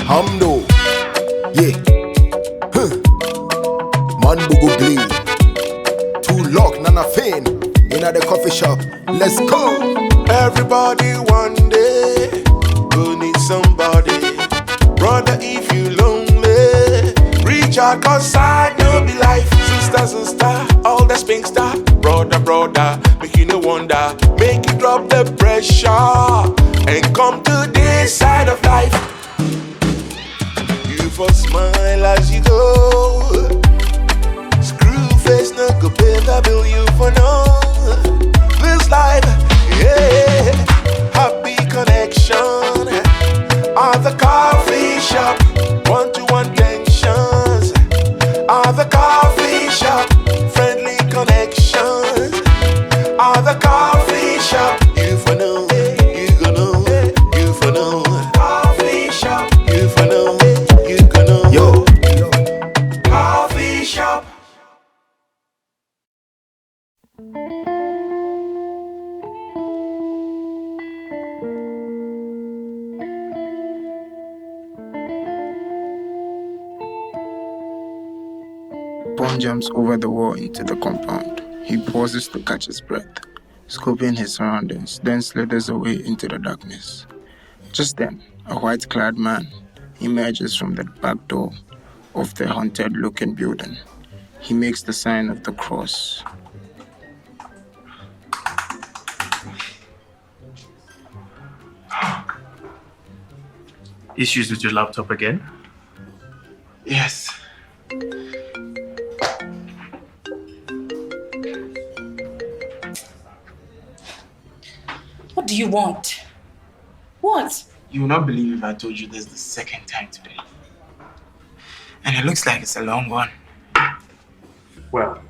Hamdo, yeah, man bugu bleed. Too lock, nana fin, in at the coffee shop. Let's go. Everybody one day will need somebody. Brother, if you lonely, reach out, cause I know be life. Sister, all the spink star. Brother, make you no wonder. Make you drop the pressure and come to this side of life. You for smile as you go. Screw face, no go pay the bill you for no. This life, yeah. Happy connection at the coffee shop. One-to-one tensions at the coffee shop. Friendly connections at the coffee shop. You for know, you gonna know, you for know. Coffee shop, you for know, you gonna know. Yo, Coffee shop. Bond jumps over the wall into the compound. He pauses to catch his breath, scoping his surroundings, then slithers away into the darkness. Just then, a white-clad man emerges from the back door of the haunted-looking building. He makes the sign of the cross. Issues with your laptop again? Yes. What do you want? What? You will not believe if I told you this the second time today. And it looks like it's a long one. Well,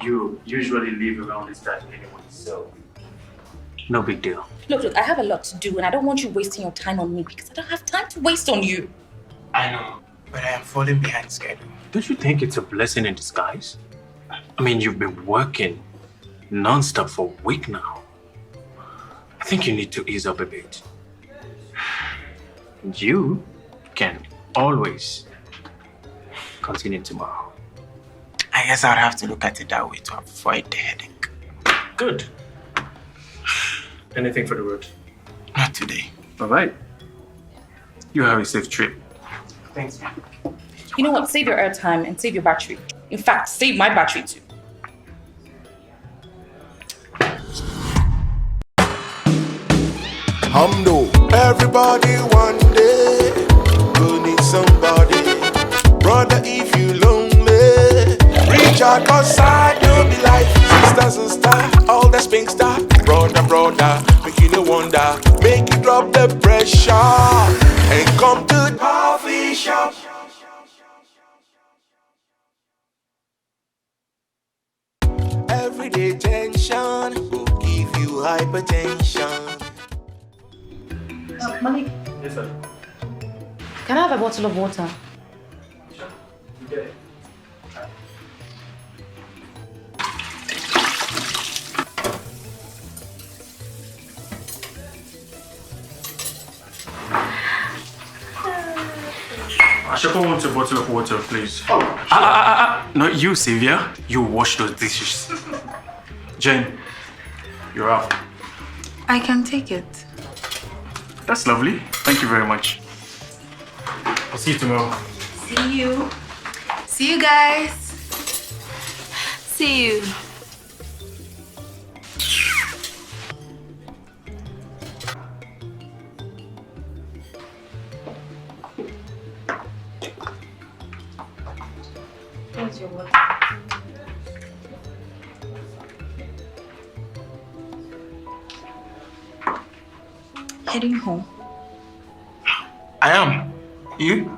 you usually leave around this time anyway, so no big deal. Look, I have a lot to do and I don't want you wasting your time on me because I don't have time to waste on you. I know, but I am falling behind schedule. Don't you think it's a blessing in disguise? I mean, you've been working non-stop for a week now. I think you need to ease up a bit. You can always continue tomorrow. I guess I'll have to look at it that way to avoid the headache. Good. Anything for the road? Not today. All right. You have a safe trip. Thanks. You know what? Save your airtime and save your battery. In fact, save my battery too. Hamdo, Everybody one day will need somebody. Brother, if you lonely, reach out, cause I know be life. Sister, all the spink star. Brother, make you no wonder. Make you drop the pressure and come to the coffee shop. Everyday tension will give you hypertension. Malik, Yes, sir. can I have a bottle of water? Sure. You get it. Ashoko wants a bottle of water, please. Not you, Sylvia. You wash those dishes. Jane, you're out. I can take it. That's lovely. Thank you very much. I'll see you tomorrow. See you. See you guys. See you. Here's your water. Heading home. I am. You?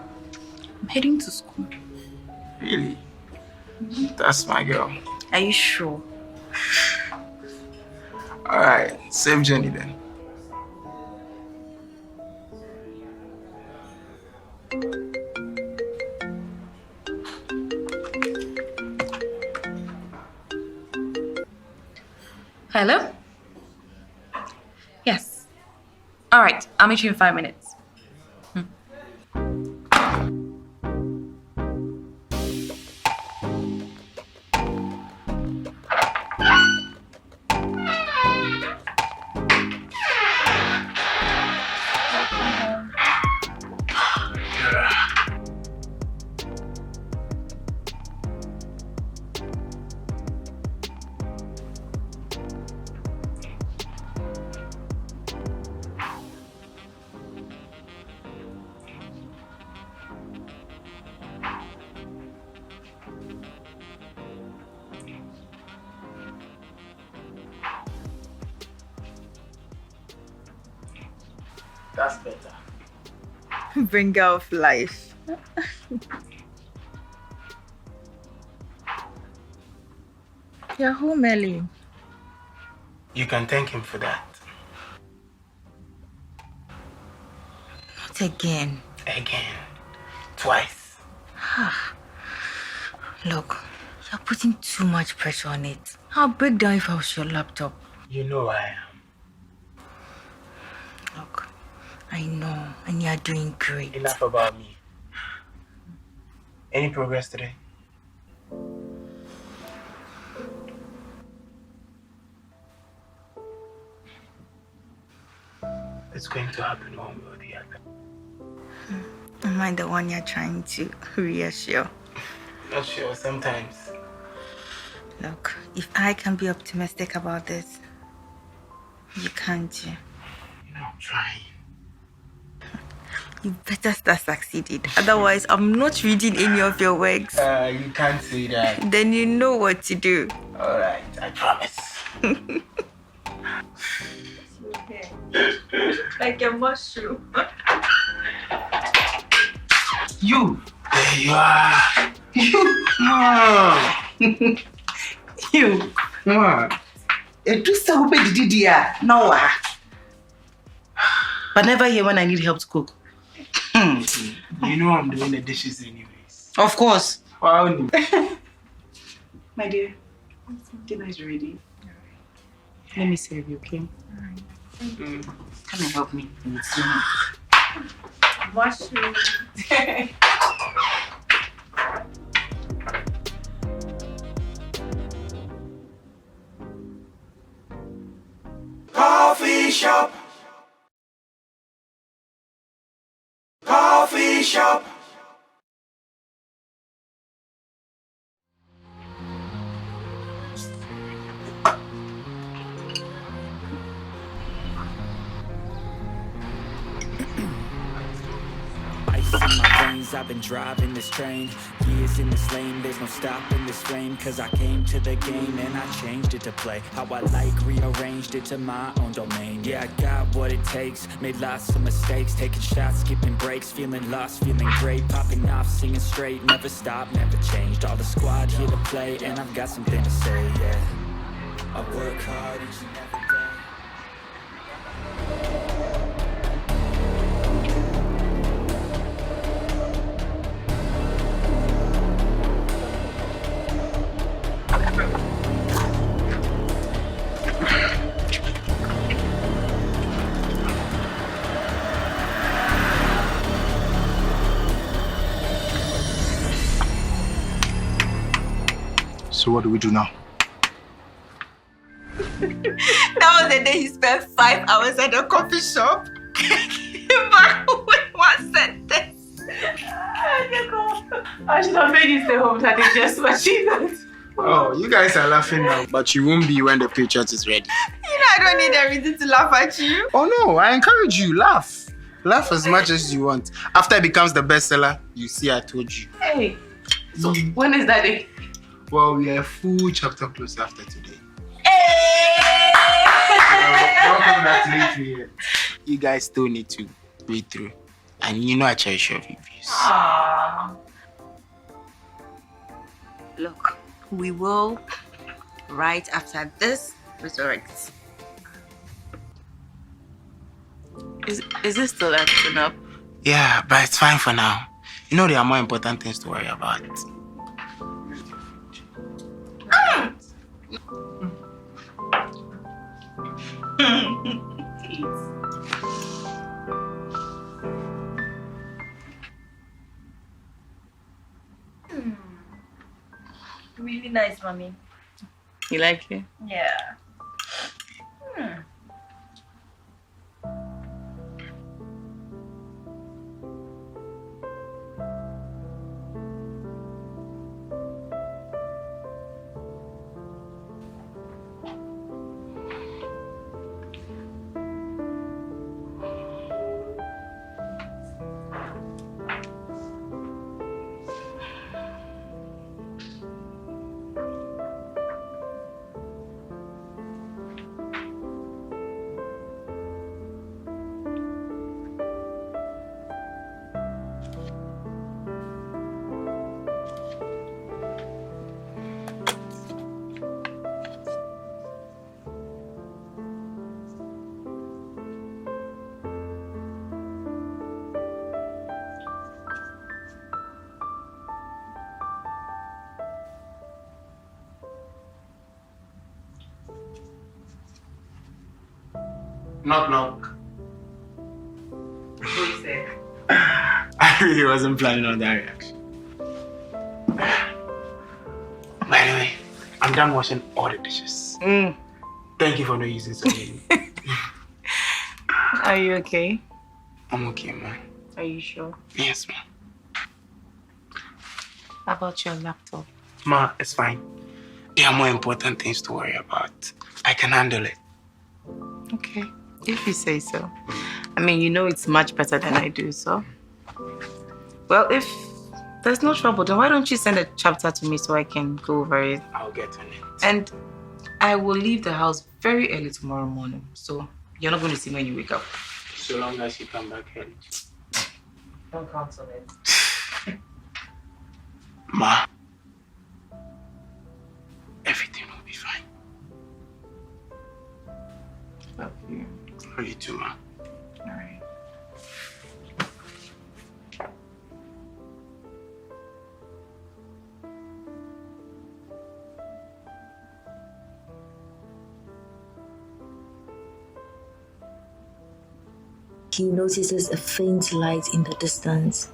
I'm heading to school. Really? That's my girl. Are you sure? Alright, safe journey then. Hello? Yes. All right, I'll meet you in 5 minutes. That's better. Bringer of life. You're home early. You can thank him for that. Not again. Again. Twice. Look, you're putting too much pressure on it. I'll break down if I was your laptop. You know I am. Look, I know, and you're doing great. Enough about me. Any progress today? It's going to happen one way or the other. Am I the one you're trying to reassure? Not sure, sometimes. Look, if I can be optimistic about this, you can't. You know, I'm trying. You better start succeeding. Otherwise, I'm not reading any of your works. You can't say that. Then you know what to do. All right, I promise. Like a mushroom. You! There you are! You! Mom! You. Come on. Do so dear. No. But never here when I need help to cook. You know I'm doing the dishes anyways. Of course. Wow. My dear, dinner is ready. Let me serve you, okay? Come and help me. Mushroom. Coffee shop. Coffee shop. Ice in my veins, I've been driving this train. Years in this lane, there's no stopping this flame. Cause I came to the game and I changed it to play how I like, rearranged it to my own domain. Yeah, I got what it takes, made lots of mistakes, taking shots, skipping breaks, feeling lost, feeling great, popping off, singing straight, never stopped, never changed. All the squad here to play and I've got something to say, yeah. I work hard each and every day. So what do we do now? That was the day he spent 5 hours at a coffee shop. But with one sentence. I should have made you stay home that they just watching that. Oh, you guys are laughing now. But you won't be when the picture is ready. You know I don't need a reason to laugh at you. Oh no, I encourage you, laugh. Laugh as much as you want. After it becomes the bestseller, you see I told you. Hey, so when is that day? Well, we are a full chapter close after today. Don't congratulate me yet. You guys still need to read through. And you know I cherish your reviews. Look, we will, right after this, resurrect. Is this still acting up? Yeah, but it's fine for now. You know there are more important things to worry about. Really nice, mommy. You like it? Yeah. Knock, knock. Who is there? I really wasn't planning on that reaction. By the way, I'm done washing all the dishes. Thank you for not using so many. Are you okay? I'm okay, man. Are you sure? Yes, man. How about your laptop? Ma, it's fine. There are more important things to worry about. I can handle it. Okay, if you say so. I mean, you know it's much better than I do, so. Well, if there's no trouble, then why don't you send a chapter to me so I can go over it? I'll get on it. And I will leave the house very early tomorrow morning, so you're not going to see me when you wake up. So long as you come back early. Don't count on it. Ma, everything will be fine. Love you. Love you too, ma. All right. He notices a faint light in the distance.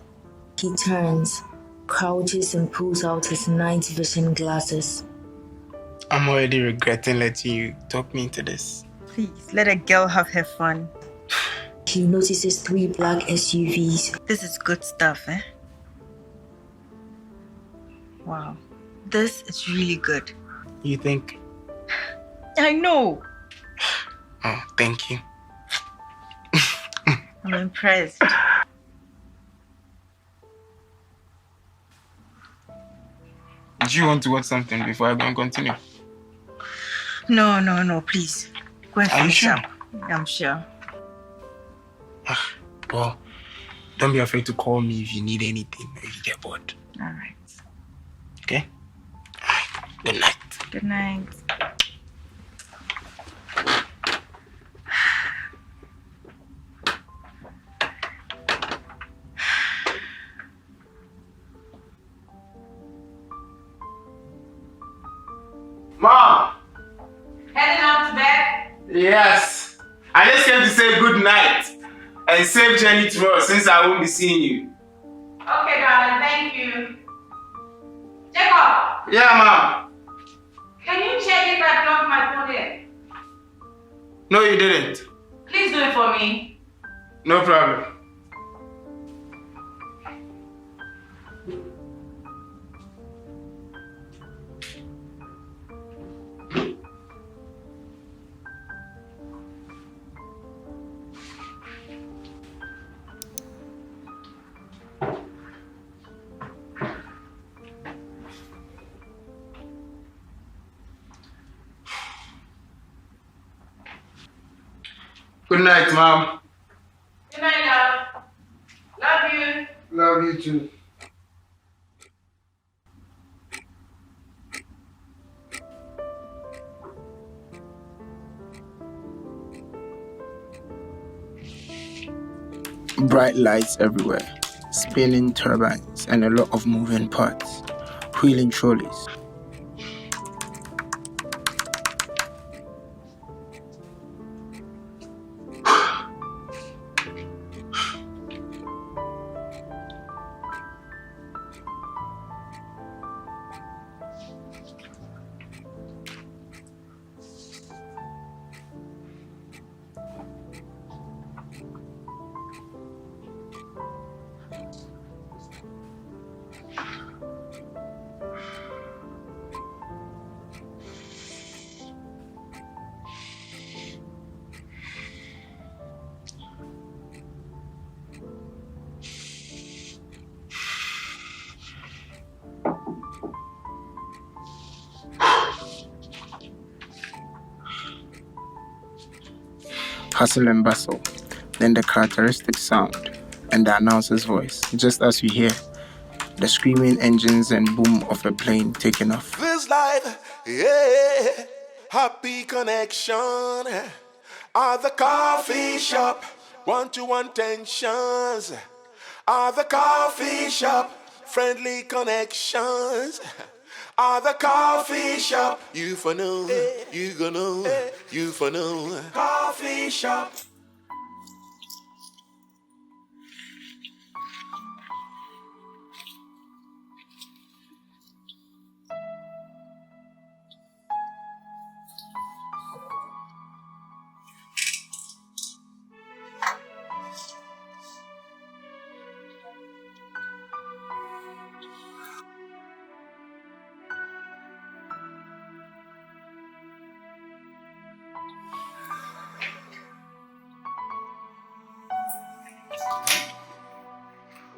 He turns, crouches, and pulls out his night vision glasses. I'm already regretting letting you talk me into this. Please, let a girl have her fun. He notices 3 black SUVs. This is good stuff, eh? Wow. This is really good. You think? I know. Oh, thank you. I'm impressed. Do you want to watch something before I go and continue? No, please. Go and Are you finish sure? up. I'm sure. Well, don't be afraid to call me if you need anything or if you get bored. All right. Okay? Good night. Good night. Mom! Heading out to bed? Yes. I just came to say good night and safe journey tomorrow since I won't be seeing you. Okay, darling, thank you. Jacob, Yeah, Mom. can you check if I plugged my phone in? No, you didn't. Please do it for me. No problem. Good night, Mom. Good night, love. Love you. Love you too. Bright lights everywhere, spinning turbines, and a lot of moving parts, wheeling trolleys. Hustle and bustle, then the characteristic sound and the announcer's voice, just as we hear the screaming engines and boom of a plane taking off. This life, yeah, happy connection. At the coffee shop, one-to-one tensions. At the coffee shop, friendly connections. At the coffee shop, you for know, you gonna know, you for know. Coffee shop.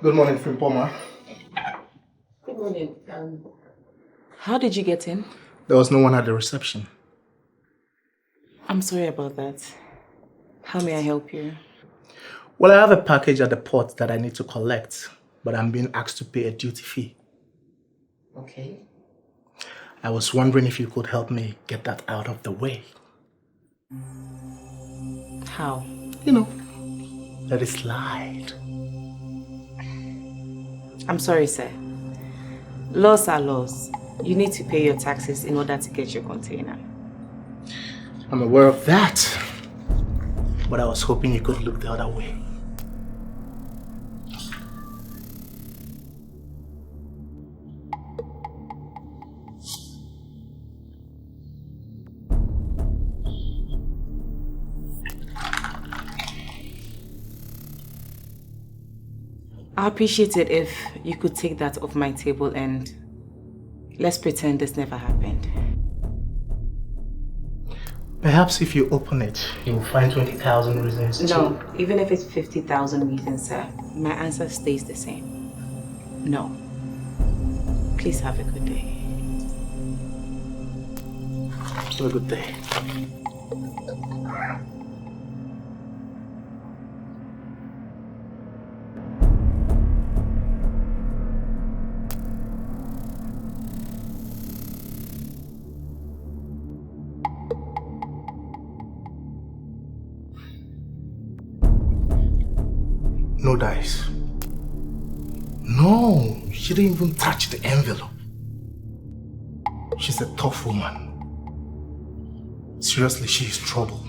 Good morning, Frimpomah. Good morning. How did you get in? There was no one at the reception. I'm sorry about that. How may I help you? Well, I have a package at the port that I need to collect, but I'm being asked to pay a duty fee. Okay. I was wondering if you could help me get that out of the way. How? You know, let it slide. I'm sorry, sir. Laws are laws. You need to pay your taxes in order to get your container. I'm aware of that, but I was hoping you could look the other way. I appreciate it if you could take that off my table and let's pretend this never happened. Perhaps if you open it, you'll find 20,000 reasons No, even if it's 50,000 reasons, sir, my answer stays the same. No. Please have a good day. Have a good day. No dice. No, she didn't even touch the envelope. She's a tough woman. Seriously, she is trouble.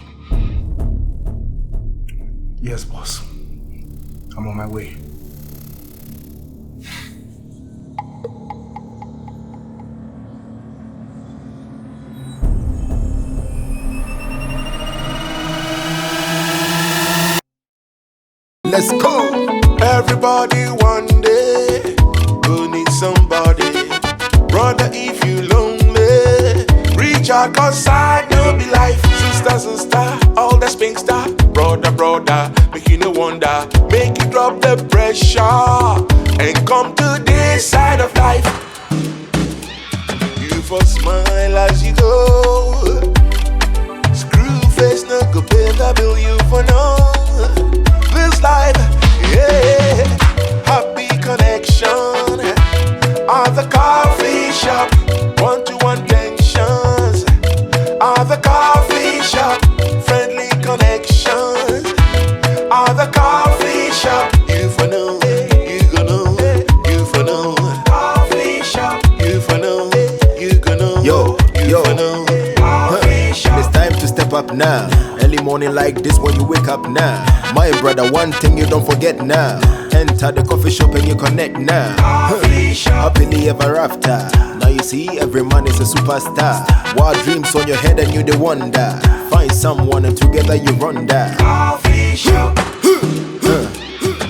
Yes, boss. I'm on my way. Let's go. Everybody one day will need somebody. Brother, if you lonely, reach out, cause I know be life. Sister, all the spink star. Brother, make you no wonder. Make you drop the pressure and come to this side of life. You for smile as you go. Screw face, no go pay the bill you for no. This life, yeah, happy connection at the coffee shop, one-to-one tensions at the coffee shop, friendly connections at the coffee shop. You for know, you gonna know, you for know. Coffee shop, you for know, you gonna know, Yo, for know. Coffee shop. It's time to step up now. Early morning like this when you wake up now. My brother, one thing you don't forget now. Enter the coffee shop and you connect now. Happily ever after. Now you see every man is a superstar. Wild dreams on your head and you the wonder. Find someone and together you run that. Coffee shop.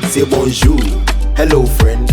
Say bonjour, hello friend.